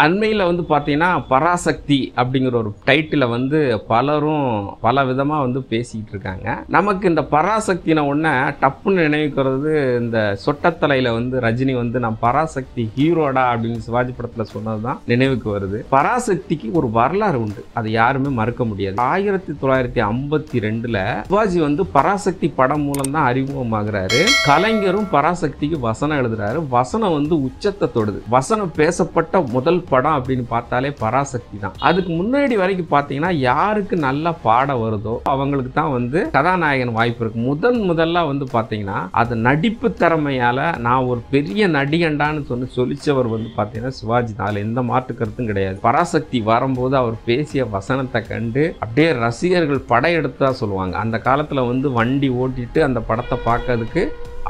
அண்மையில் வந்து பார்த்தீங்கன்னா பராசக்தி அப்படிங்கிற ஒரு டைட்டிலை வந்து பலரும் பல விதமாக வந்து பேசிக்கிட்டு இருக்காங்க. நமக்கு இந்த பராசக்தின ஒன்று டப்புன்னு நினைவுக்கிறது இந்த சொட்டத்தலையில் வந்து ரஜினி வந்து நான் பராசக்தி ஹீரோடா அப்படின்னு சிவாஜி படத்தில் சொன்னது தான் நினைவுக்கு வருது. பராசக்திக்கு ஒரு வரலாறு உண்டு, அதை யாருமே மறுக்க முடியாது. 1952 சிவாஜி வந்து பராசக்தி படம் மூலம் தான் அறிமுகமாகிறாரு. கலைஞரும் பராசக்திக்கு வசனம் எழுதுறாரு. வசனம் வந்து உச்சத்தை தொடுது. வசனம் பேசப்பட்ட முதல் படம் அப்படின்னு பார்த்தாலே பராசக்தி தான். அதுக்கு முன்னாடி வரைக்கும் பார்த்தீங்கன்னா யாருக்கு நல்லா பாட வருதோ அவங்களுக்கு தான் வந்து கதாநாயகன் வாய்ப்பு இருக்கு. முதல்ல வந்து பார்த்தீங்கன்னா அது நடிப்பு திறமையால நான் ஒரு பெரிய நடிகண்டான்னு சொல்லிச்சவர் வந்து பார்த்தீங்கன்னா சிவாஜி தான். அதுல எந்த மாற்று கருத்தும் கிடையாது. பராசக்தி வரும்போது அவர் பேசிய வசனத்தை கண்டு அப்படியே ரசிகர்கள் படையெடுத்தா சொல்லுவாங்க. அந்த காலத்துல வந்து வண்டி ஓட்டிட்டு அந்த படத்தை பார்க்கறதுக்கு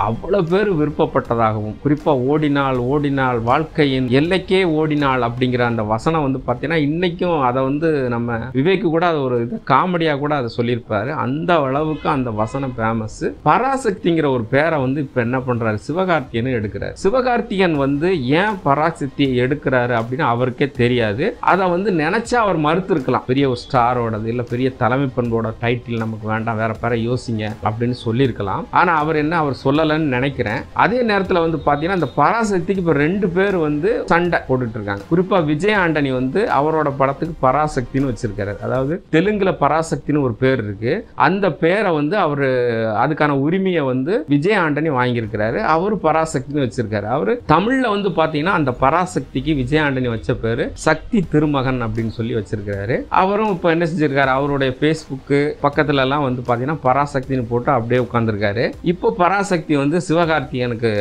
அவ்வளோ பேர் விருப்பப்பட்டதாகவும், குறிப்பாக ஓடினாள் ஓடினாள் வாழ்க்கையின் எல்லைக்கே ஓடினாள் அப்படிங்கிற அந்த வசனம் வந்து பார்த்தீங்கன்னா இன்னைக்கும் அதை வந்து நம்ம விவேக்கு கூட அது ஒரு இது காமெடியாக கூட அதை சொல்லியிருப்பாரு. அந்த அளவுக்கு அந்த வசனம் ஃபேமஸ். பராசக்திங்கிற ஒரு பேரை வந்து இப்போ என்ன பண்ணுறாரு, சிவகார்த்திகேயன் எடுக்கிறார். சிவகார்த்திகேயன் வந்து ஏன் பராசக்தியை எடுக்கிறாரு அப்படின்னு அவருக்கே தெரியாது. அதை வந்து நினைச்சா அவர் மறுத்து இருக்கலாம். பெரிய ஒரு ஸ்டாரோடது இல்லை பெரிய தலைமை பண்போட டைட்டில் நமக்கு வேண்டாம், வேற பேரை யோசிங்க அப்படின்னு சொல்லியிருக்கலாம். ஆனால் அவர் என்ன, அவர் சொல்ல நினைக்கிறேன். அதே நேரத்தில் வந்து பாத்தீங்கன்னா இந்த பராசக்திக்கு இப்ப 2 பேர் வந்து சண்டை போட்டுட்டு இருக்காங்க. குறிப்பா விஜய் ஆண்டனி வந்து அவரோட படத்துக்கு பராசக்தின்னு வச்சிருக்காரு. அதாவது தெலுங்குல பராசக்தின்னு ஒரு பேர் இருக்கு. அந்த பேரை வந்து அவரு அதுக்கான உரிமையை வந்து விஜய் ஆண்டனி வாங்கியிருக்கிறாரு. அவரு பராசக்தின்னு வச்சிருக்காரு. அவரு தமிழ்ல வந்து பாத்தீங்கன்னா அந்த பராசக்திக்கு விஜய் ஆண்டனி வச்ச பேரு சக்தி திருமகன் அப்படின்னு சொல்லி வச்சிருக்காரு. அவரும் இப்ப என்ன செஞ்சிருக்காரு, அவருடைய பேஸ்புக் பக்கத்துல எல்லாம் வந்து பாத்தீங்கன்னா பராசக்தின்னு போட்டு அப்படியே உட்கார்ந்துருக்காரு. இப்போ பராசக்தி வந்து சிவகார்த்திகேயனுக்கு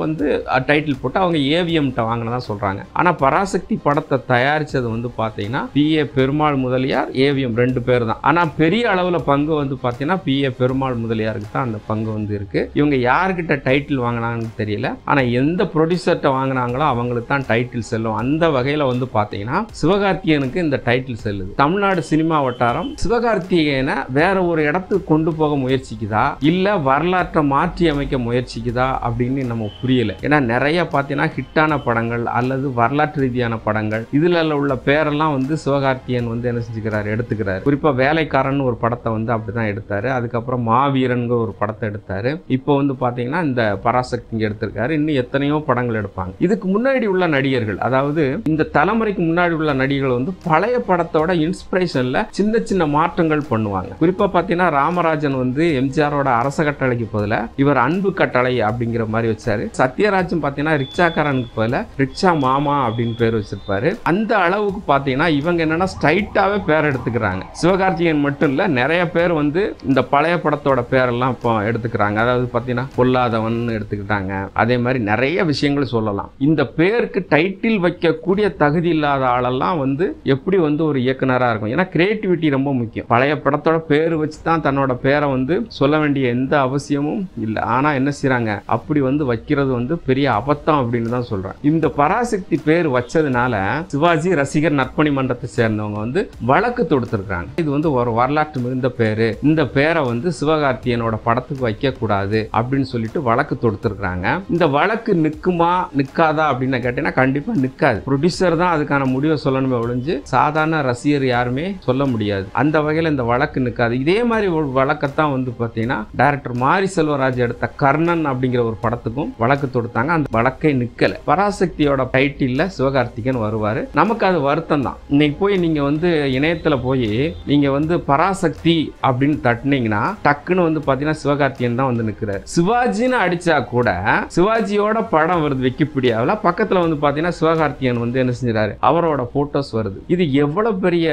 வந்து டைட்டில் போட்டு அவங்க ஏவிஎம் வாங்கினதா சொல்றாங்க. ஆனா பராசக்தி படத்தை தயாரிச்சது வந்து பாத்தீங்கன்னா பி.ஏ. பெருமாள் முதலியார், ஏவிஎம் 2 பேர் தான். ஆனா பெரிய அளவுல பங்கு வந்து பாத்தீங்கன்னா பி.ஏ. பெருமாள் முதலியாருக்கு தான் அந்த பங்கு வந்து இருக்கு. இவங்க யாருக்கிட்ட டைட்டில் வாங்கினாங்கன்னு தெரியல. ஆனா எந்த ப்ரொடியூசர்கிட்ட வாங்கினாங்களோ அவங்களுக்கு தான் டைட்டில் செல்லும். அந்த வகையில வந்து பாத்தீங்கன்னா சிவகார்த்திகேயனுக்கு இந்த டைட்டில் செல்லுது. தமிழ்நாடு சினிமா வட்டாரம் சிவகார்த்திகேயனை வேற ஒரு இடத்துக்கு கொண்டு போக முயற்சிக்குதா இல்ல வரலாற்றை மாற்றி அமைக்க முயற்சிக்குதா அப்படின்னு நம்ம புரியல. ஏன்னா நிறைய பார்த்தீங்கன்னா ஹிட்டான படங்கள் அல்லது வரலாற்று ரீதியான படங்கள் இதுல உள்ள பேரெல்லாம் வந்து சிவகார்த்திகேயன் வந்து என்ன செஞ்சுக்கிறாரு, எடுத்துக்கிறாரு. குறிப்பா வேலைக்காரன் ஒரு படத்தை வந்து அப்படிதான் எடுத்தாரு. அதுக்கப்புறம் மாவீரன் ஒரு படத்தை எடுத்தாரு. இப்போ வந்து பாத்தீங்கன்னா இந்த பராசக்தி எடுத்திருக்காரு. இன்னும் எத்தனையோ படங்கள் எடுப்பாங்க. இதுக்கு முன்னாடி உள்ள நடிகர்கள், அதாவது இந்த தலைமுறைக்கு முன்னாடி உள்ள நடிகர்கள் வந்து பழைய படத்தோட இன்ஸ்பிரேஷன்ல சின்ன சின்ன மாற்றங்கள் பண்ணுவாங்க. குறிப்பா பாத்தீங்கன்னா ராமராஜன் வந்து எம்ஜிஆரோட அரச கட்டளைக்கு பதிலா இவர் அன்பு கட்டளை அப்படிங்கிற மாதிரி வச்சாரு. சத்யராஜும் பாத்தீங்கன்னா ரிக்ஷாக்காரனுக்கு பதிலா ரிக்ஷா மாமா அப்படின்னு பேர் வச்சிருப்பாரு. அந்த அளவுக்கு பாத்தீங்கன்னா இவங்க என்னன்னா ஸ்ட்ரைட்டாவே பேர் எடுத்துக்கிறாங்க. சிவகார்த்திகேயன் மட்டும் இல்ல, நிறைய பேர் வந்து இந்த பழைய படத்தோட பேரெல்லாம் இப்போ எடுத்துக்கிறாங்க. அதாவது பாத்தீங்கன்னா பொல்லாதவன் எடுத்துக்கிட்டாங்க. அதே மாதிரி நிறைய விஷயங்கள் சொல்லலாம். இந்த பேருக்கு டைட்டில் வைக்கக்கூடிய தகுதி இல்லாத ஆளெல்லாம் வந்து எப்படி வந்து ஒரு இயக்குனரா இருக்கும். ஏன்னா கிரியேட்டிவிட்டி ரொம்ப முக்கியம். பழைய படத்தோட பேர் வச்சு தான் தன்னோட பேரை வந்து சொல்ல வேண்டிய எந்த அவசியமும் இல்லை. ஆனா என்ன செய்றாங்க, அப்படி வந்து வைக்கிறது வந்து பெரிய அபத்தம் அப்படின்னு தான் சொல்றேன். இந்த பராசக்தி பேர் வச்சதுனால சிவாஜி ரசிகர் நற்பணி மன்றத்தை சேர்ந்தவங்க வந்து வழக்கு தொடுத்திருக்காங்க. இது வந்து ஒரு வரலாற்று மிகுந்த பேரு, இந்த பேரை வந்து சிவகார்த்திகேயனோட படத்துக்கு வைக்க கூடாது அப்படின்னு சொல்லிட்டு வழக்கு தொடுத்திருக்காங்க. இந்த வழக்கு நிக்குமா நிக்காதா அப்படின்னு கேட்டீங்கன்னா கண்டிப்பா நிக்காது. ப்ரொடியூசர் தான் அதுக்கான முடிவை சொல்லணுமே ஒழிஞ்சு சாதாரண ரசிகர் யாருமே சொல்ல முடியாது. அந்த வகையில் இந்த வழக்கு நிக்காது. இதே மாதிரி ஒரு வழக்கத்தான் வந்து பாத்தீங்கன்னா டைரக்டர் மாரி செல்வராஜ் எடுத்த கர்ணன் அப்படிங்கிற ஒரு படத்துக்கும் வழக்கு தொடுத்தாங்க. அந்த வழக்கை நிக்கல. பராசக்தியோட டைட்டில்ல சிவகார்த்திகேயன் வருவாரு. நமக்கு அது வருத்தம் தான். இன்னைக்கு போய் நீங்க வந்து இணையத்துல போய் நீங்க வந்து பராசக்தி அப்படின்னு தட்டினீங்கன்னா டக்குன்னு வந்து பாத்தீங்கன்னா சிவகார்த்திகேயன் தான் வந்து நிக்கிறாரு. சிவாஜின்னு அடிச்சா கூட சிவாஜியோட படம் வருது விக்கிபீடியாவில், பக்கத்துல வந்து பாத்தீங்கன்னா சிவகார்த்திகேயன் வந்து என்ன செஞ்சாரு, அவரோட போட்டோஸ் வருது. இது எவ்வளவு பெரிய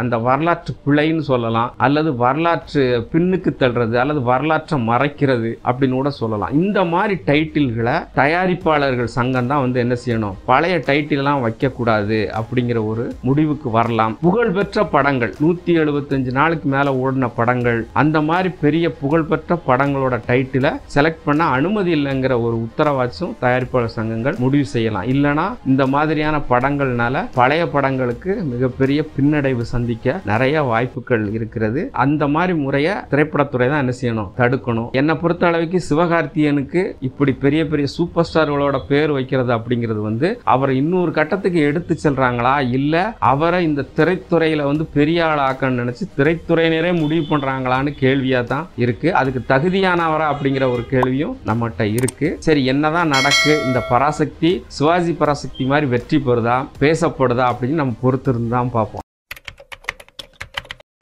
அந்த வரலாற்று பிழைன்னு சொல்லலாம், அல்லது வரலாற்று பின்னுக்கு தள்ளுறது, அல்லது வரலாற்றை மறைக்கிறது அப்படின்னு கூட சொல்லலாம். இந்த மாதிரி டைட்டில்களை தயாரிப்பாளர்கள் சங்கம் தான் வந்து என்ன செய்யணும், பழைய டைட்டில் எல்லாம் வைக்க கூடாது அப்படிங்கிற ஒரு முடிவுக்கு வரலாம். புகழ்பெற்ற படங்கள் 175 நாளுக்கு மேல ஓடின படங்கள், அந்த மாதிரி பெரிய புகழ்பெற்ற படங்களோட டைட்டிலை செலக்ட் பண்ண அனுமதி இல்லைங்கிற ஒரு உத்தரவாச்சும் தயாரிப்பாளர் சங்கங்கள் முடிவு செய்யலாம். இல்லைனா இந்த மாதிரியான படங்கள்னால பழைய படங்களுக்கு மிகப்பெரிய பின்னடைவு சந்திக்க நிறைய வாய்ப்புகள் இருக்கிறது. அந்த மாதிரி முறையை திரைப்படத்துறை தான் என்ன செய்யணும், தடுக்கணும். என்னை பொறுத்த அளவுக்கு சிவகார்த்திகேயனுக்கு இப்படி பெரிய பெரிய சூப்பர் ஸ்டார்களோட பேர் வைக்கிறது அப்படிங்கிறது வந்து அவரை இன்னொரு கட்டத்துக்கு எடுத்து செல்றாங்களா, இல்ல அவரை இந்த திரைத்துறையில வந்து பெரிய ஆள் ஆக்கணும்னு நினைச்சு திரைத்துறையினரே முடிவு பண்றாங்களான்னு கேள்வியா தான் இருக்கு. அதுக்கு தகுதியானவரா அப்படிங்கிற ஒரு கேள்வியும் நம்மகிட்ட இருக்கு. சரி, என்னதான் நடக்கு, இந்த பராசக்தி சிவாஜி பராசக்தி மாதிரி வெற்றி பெறுதா, பேசப்படுதா அப்படின்னு நம்ம பொறுத்திருந்து தான் பார்ப்போம்.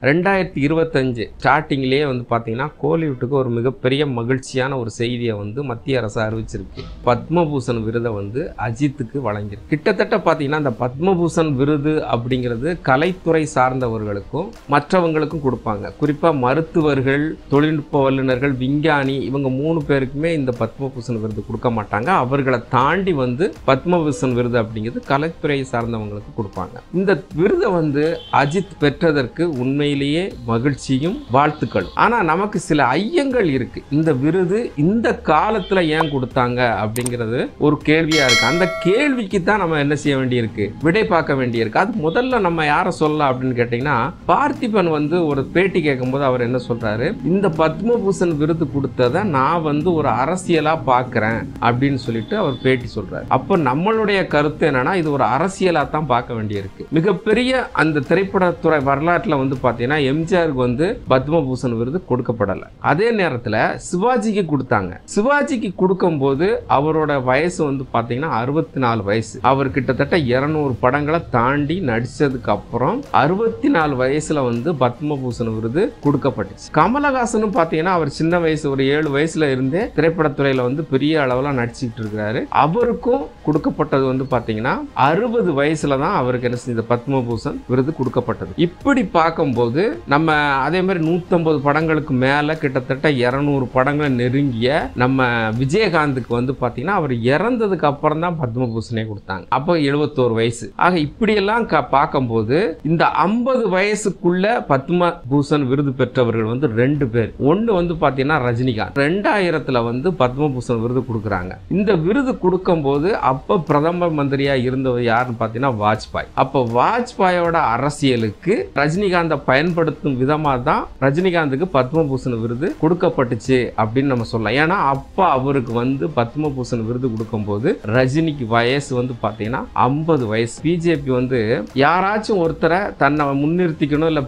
2025 ஸ்டார்டிங்லேயே வந்து பார்த்தீங்கன்னா கோலிவுட்டுக்கு ஒரு மிகப்பெரிய மகிழ்ச்சியான ஒரு செய்தியை வந்து மத்திய அரசு அறிவிச்சிருக்கு. பத்மபூஷன் விருதை வந்து அஜித்துக்கு வழங்கியிருக்கு. கிட்டத்தட்ட பார்த்தீங்கன்னா இந்த பத்மபூஷன் விருது அப்படிங்கிறது கலைத்துறை சார்ந்தவர்களுக்கும் மற்றவங்களுக்கும் கொடுப்பாங்க. குறிப்பாக மருத்துவர்கள், தொழில்நுட்ப வல்லுநர்கள், விஞ்ஞானி, இவங்க 3 பேருக்குமே இந்த பத்மபூஷன் விருது கொடுக்க மாட்டாங்க. அவர்களை தாண்டி வந்து பத்மபூஷன் விருது அப்படிங்கிறது கலைத்துறை சார்ந்தவங்களுக்கு கொடுப்பாங்க. இந்த விருதை வந்து அஜித் பெற்றதற்கு உண்மை மகிழ்ச்சியும் வாழ்த்துக்கள். ஆனா நமக்கு சில ஐயங்கள் இருக்கு. இந்த விருது இந்த காலத்துல ஏன் கொடுத்தாங்க அப்படிங்கிறது ஒரு கேள்வியா இருக்கு. அந்த கேள்விக்கு தான் நம்ம என்ன செய்ய வேண்டியிருக்கு, விடை பார்க்க வேண்டியிருக்கு. அது முதல்ல நம்ம யாரை சொல்லலாம் அப்படின்னு கேட்டீங்கன்னா, பார்த்திபன் வந்து ஒரு பேட்டி கேட்கும்போது அவர் என்ன சொல்றாரு, இந்த பத்மபூஷன் விருது கொடுத்ததை நான் வந்து ஒரு அரசியலா பார்க்கிறேன் அப்படின்னு சொல்லிட்டு அவர் பேட்டி சொல்றாரு. அப்ப நம்மளுடைய கருத்து என்னன்னா, இது ஒரு அரசியலா தான் பார்க்க வேண்டியிருக்கு. மிகப்பெரிய அந்த திரைப்படத்துறை வரலாற்றுல வந்து எம்ஜிஆருக்கு வந்து பத்மபூஷன் விருது கொடுக்கப்படல. அதே நேரத்தில் சிவாஜிக்கு கொடுத்தாங்க. சிவாஜிக்கு கொடுக்கும் போது அவரோட வயசு வந்து பாத்தீங்கன்னா 64 வயசு. அவர் கிட்டத்தட்ட 200 படங்களை தாண்டி நடிச்சதுக்கு அப்புறம் 64 வயசுல வந்து பத்மபூஷன் விருது கொடுக்கப்பட்டுச்சு. கமலஹாசனும் பாத்தீங்கன்னா அவர் சின்ன வயசு, ஒரு 7 வயசுல இருந்தே திரைப்படத்துறையில வந்து பெரிய அளவுல நடிச்சுட்டு இருக்கிறாரு. அவருக்கும் கொடுக்கப்பட்டது வந்து பாத்தீங்கன்னா 60 வயசுல தான் அவருக்கு என்ன செஞ்ச பத்மபூஷன் விருது கொடுக்கப்பட்டது. இப்படி பார்க்கும்போது நம்ம அதே மாதிரி 150 படங்களுக்கு மேல கிட்டத்தட்ட 200 படங்களை நெருங்கிய நம்ம விஜயகாந்துக்கு வந்து பாத்தீங்கன்னா அவர் இறந்ததுக்கு அப்புறம் தான் பத்மபூஷனே கொடுத்தாங்க. அப்போ 71 வயசு. ஆக இப்படியெல்லாம் பார்க்கும்போது இந்த 50 வயசுக்குள்ள பத்மபூஷன் விருது பெற்றவர்கள் வந்து 2 பேர். ஒன்னு வந்து பாத்தீங்கன்னா ரஜினிகாந்த். 2000 வந்து பத்மபூஷன் விருது கொடுக்குறாங்க. இந்த விருது கொடுக்கும் போது அப்ப பிரதம மந்திரியா இருந்தவர் யாருன்னு பாத்தீங்கன்னா வாஜ்பாய். அப்ப வாஜ்பாயோட அரசியலுக்கு ரஜினிகாந்த் பயன்படுத்தும் விதமா தான் ரஜினிகாந்துக்கு பத்மபூஷன் விருது கொடுக்கப்பட்டுச்சு அப்படின்னு நம்ம சொல்லலாம். ஏன்னா அப்ப அவருக்கு வந்து பத்மபூஷன் விருது கொடுக்கும் போது ரஜினிக்கு வயசு வந்து பாத்தீங்கன்னா 50 வயசு. பிஜேபி வந்து யாராச்சும் ஒருத்தரை தன்னை முன்னிறுத்திக்கணும், இல்ல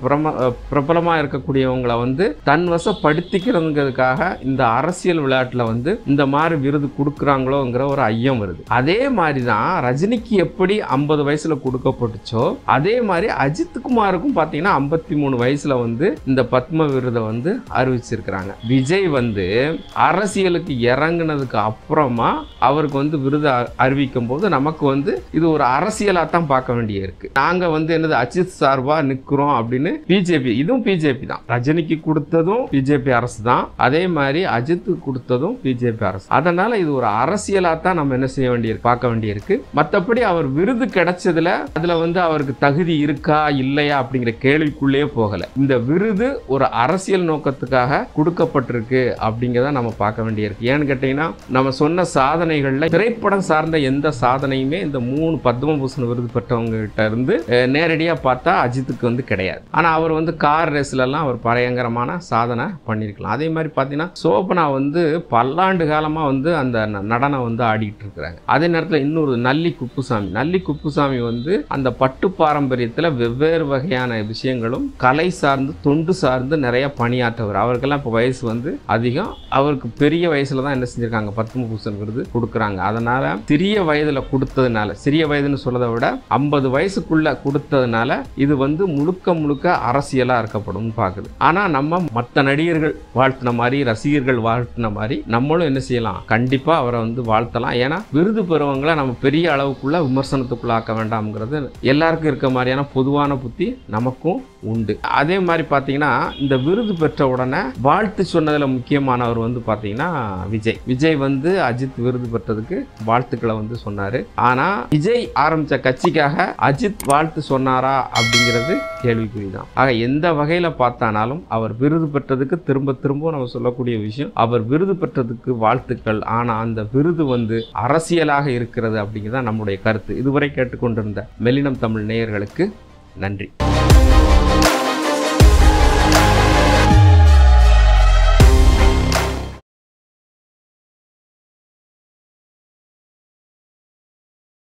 பிரபலமா இருக்கக்கூடியவங்களை வந்து தன் வசப்படுத்திக்கிறதுக்காக இந்த அரசியல் விளையாட்டுல வந்து இந்த மாதிரி விருது கொடுக்குறாங்களோங்கிற ஒரு ஐயம் வருது. அதே மாதிரிதான் ரஜினிக்கு எப்படி 50 வயசுல கொடுக்கப்பட்டுச்சோ அதே மாதிரி அஜித் குமாருக்கும் பாத்தீங்கன்னா 53 வயசுல வந்து இந்த பத்ம விருதை வந்து அறிவிச்சிருக்கிறாங்க. விஜய் வந்து அரசியலுக்கு இறங்குனதுக்கு அப்புறமா அவருக்கு வந்து விருது அறிவிக்கும் போது நமக்கு வந்து இது ஒரு அரசியலா தான் பார்க்க வேண்டிய இருக்கு. நாங்க வந்து என்னது அஜித் சார்பா நிக்கிறோம் அப்படின்னு பிஜேபி, இதுவும் பிஜேபி தான். ரஜினிக்கு கொடுத்ததும் பிஜேபி அரசு தான், அதே மாதிரி அஜித்துக்கு கொடுத்ததும் பிஜேபி அரசு. அதனால இது ஒரு அரசியலா தான் நம்ம என்ன செய்ய வேண்டியிருக்கு, பார்க்க வேண்டியிருக்கு. மற்றபடி அவர் விருது கிடைச்சதுல அதுல வந்து அவருக்கு தகுதி இருக்கா இல்லையா அப்படிங்கிற கேள்விக்குள்ளே போகல. இந்த விருது ஒரு அரசியல் நோக்கத்துக்காக கொடுக்கப்பட்டிருக்கு அப்படிங்கிறத நம்ம பார்க்க வேண்டியிருக்கு. ஏன்னு கேட்டீங்கன்னா, நம்ம சொன்ன சாதனைகள்ல திரைப்படம் சார்ந்த எந்த சாதனையுமே இந்த 3 பத்மபூஷன் விருது பெற்றவங்க கிட்ட இருந்து நேரடியா பார்த்தா அஜித்துக்கு வந்து கிடையாது. ஆனா அவர் வந்து கார் ரேஸ்ல எல்லாம் அவர் பயங்கரமான சாதனை பண்ணிருக்கலாம். அதே மாதிரி பாத்தீங்கன்னா சோபனா வந்து பல்லாண்டு காலமா வந்து அந்த நடனம் வந்து ஆடிட்டு இருக்கிறாங்க. அதே நேரத்தில் இன்னொரு நல்லி குப்புசாமி வந்து அந்த பட்டு பாரம்பரியத்துல வெவ்வேறு வகையான விஷயங்களும் கலை சார்ந்து தொண்டு சார்ந்து நிறைய பணியாற்றவர். அவருக்கெல்லாம் இப்போ வயசு வந்து அதிகம். அவருக்கு பெரிய வயசுல தான் என்ன செஞ்சிருக்காங்க, பத்மபூஷன் விருது கொடுக்குறாங்க. அதனால சிறிய வயதுல கொடுத்ததுனால, சிறிய வயதுன்னு சொல்றதை விட 50 வயசுக்குள்ள கொடுத்ததுனால இது வந்து முழுக்க அரசியலா இருக்கப்படும் பாக்குது. ஆனா நம்ம மற்ற நடிகர்கள் வாழ்த்தின மாதிரி, ரசிகர்கள் வாழ்த்தின மாதிரி நம்மளும் என்ன செய்யலாம், கண்டிப்பா அவரை வந்து வாழ்த்தலாம். ஏன்னா விருது பெறுவங்களை நம்ம பெரிய அளவுக்குள்ள விமர்சனத்துக்குள்ள ஆக்க வேண்டாம்ங்கிறது எல்லாருக்கும் இருக்க மாதிரியான பொதுவான புத்தி நமக்கும் உண்டு. அதே மாதிரி பாத்தீங்கன்னா இந்த விருது பெற்ற உடனே வாழ்த்து சொன்னதுல முக்கியமானவர் வந்து பாத்தீங்கன்னா விஜய் வந்து அஜித் விருது பெற்றதுக்கு வாழ்த்துக்களை வந்து சொன்னாரு. ஆனா விஜய் ஆரம்பிச்ச கட்சிக்காக அஜித் வாழ்த்து சொன்னாரா அப்படிங்கிறது கேள்விக்குறிதான். ஆக எந்த வகையில பார்த்தானாலும் அவர் விருது பெற்றதுக்கு திரும்ப நம்ம சொல்லக்கூடிய விஷயம், அவர் விருது பெற்றதுக்கு வாழ்த்துக்கள். ஆனா அந்த விருது வந்து அரசியலாக இருக்கிறது அப்படிங்கிறத நம்முடைய கருத்து. இதுவரை கேட்டுக்கொண்டிருந்த மெல்லினம் தமிழ் நேயர்களுக்கு நன்றி.